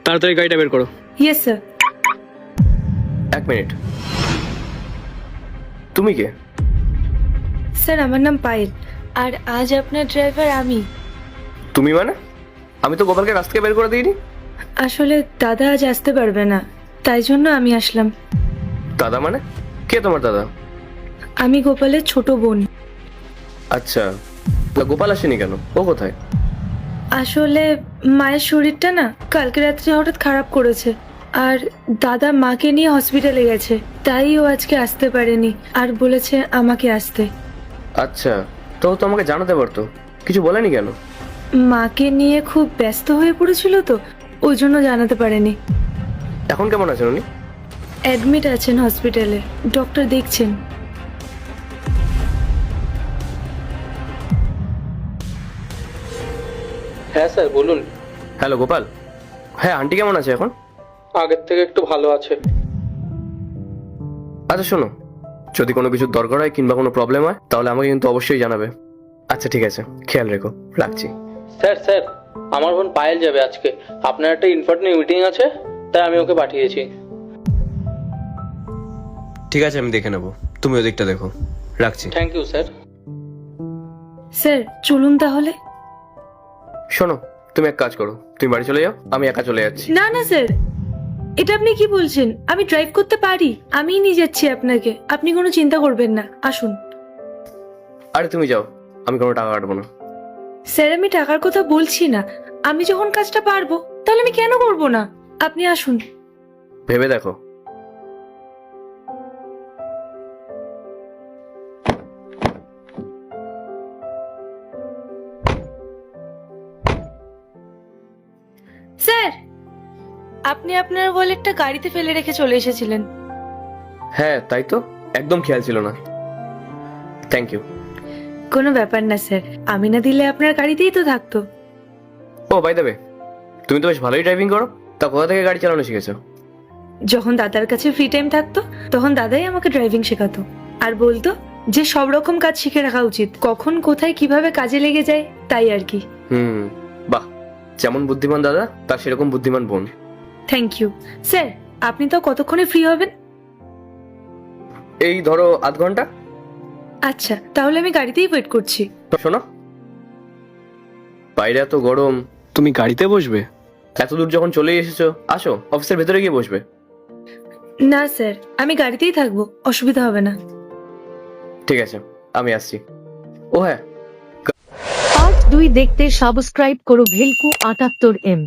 তাড়াতাড়ি গাড়িটা বের করো। Yes sir. এক মিনিট, তুমি কে? স্যার আমার নাম পায়েল, আর আজ আপনার ড্রাইভার আমি। তুমি মানে? আমি তো গোপালকে রাস্তা থেকে বের করে দিইনি। আসলে দাদা আজ আসতে পারবে না, তাই জন্য আমি আসলাম। দাদা মানে? কে তোমার দাদা? আমি গোপালের ছোট বোন। আচ্ছা, তা গোপাল আসেনি কেন? ও কোথায়? আসলে মায়ের শরীরটা না কালকে রাত্রে হঠাৎ খারাপ করেছে, আর দাদা মাকে নিয়ে হসপিটালে গেছে, তাই ও আজকে আসতে পারেনি আর বলেছে আমাকে আসতে। আচ্ছা, তো ও তো আমাকে জানাতে পারতো, কিছু বলেনি কেন? মাকে নিয়ে খুব ব্যস্ত হয়ে পড়েছিল তো, ওই জন্য জানাতে পারেনি। এখন কেমন আছেন উনি? অ্যাডমিট আছেন হসপিটালে, ডক্টর দেখছেন। হ্যাঁ স্যার বলুন। হ্যালো গোপাল। হ্যাঁ, আন্টি কেমন আছে এখন? আগের থেকে একটু ভালো আছে। আচ্ছা শোনো, যদি কোনো কিছু দরকার হয় কিংবা কোনো প্রবলেম হয় তাহলে আমাকে কিন্তু অবশ্যই জানাবে। আচ্ছা ঠিক আছে, খেয়াল রেখো, রাখছি। স্যার স্যার, আমার বোন পায়েল যাবে আজকে। আপনার একটা ইম্পর্টেন্ট মিটিং আছে, তাই আমি ওকে পাঠিয়েছি। ঠিক আছে, আমি দেখে নেবো, তুমি ওদিকটা দেখো, রাখছি। Thank you sir. স্যার চলুন তাহলে। শোনো, তুমি এক কাজ করো, তুমি বাড়ি চলে যাও, আমি একা চলে যাচ্ছি। না না স্যার, এটা আপনি কি বলছেন? আমি ড্রাইভ করতে পারি, আমিই নিয়ে যাচ্ছি আপনাকে, আপনি কোনো চিন্তা করবেন না, আসুন। আরে তুমি যাও, আমি কোনো টাকা কাটবো না। স্যার আমি টাকার কথা বলছি না, আমি যখন কাজটা পারবো তাহলে আমি কেন করব না, আপনি আসুন। ভেবে দেখো। স্যার, আপনি আপনার ওয়ালেটটা গাড়িতে ফেলে রেখে চলে এসেছিলেন। হ্যাঁ তাই তো, একদম খেয়াল ছিল না। Thank you. কোনো ব্যাপার না স্যার, আমি না দিলে আপনার গাড়িতেই তো থাকতো। ও বাই দ্য ওয়ে, তুমি তো বেশ ভালোই ড্রাইভিং করো, তা কোথা থেকে গাড়ি চালানো শিখেছো? যখন দাদার কাছে ফ্রি টাইম থাকতো তখন দাদাই আমাকে ড্রাইভিং শেখাতো, আর বলতো যে সব রকম কাজ শিখে রাখা উচিত, কখন কোথায় কিভাবে কাজে লেগে যায়, তাই আর কি। বাহ, যেমন বুদ্ধিমান দাদা তার সেরকম বুদ্ধিমান বোন। Thank you sir. আপনি তো কতক্ষণে ফ্রি হবেন? এই ধরো আধ ঘন্টা। আচ্ছা তাহলে আমি গাড়িতেই ওয়েট করছি। তো শোনো, বাইরে এত গরম, তুমি গাড়িতে বসবে? এত দূর যখন চলেই এসেছো, আসো অফিসের ভেতরে গিয়ে বসবে। না স্যার, আমি গাড়িতেই থাকবো, অসুবিধা হবে না। ঠিক আছে, আমি আসছি। ও হ্যাঁ, পার্ট 2 দেখতে সাবস্ক্রাইব করো ভেলকু 78M।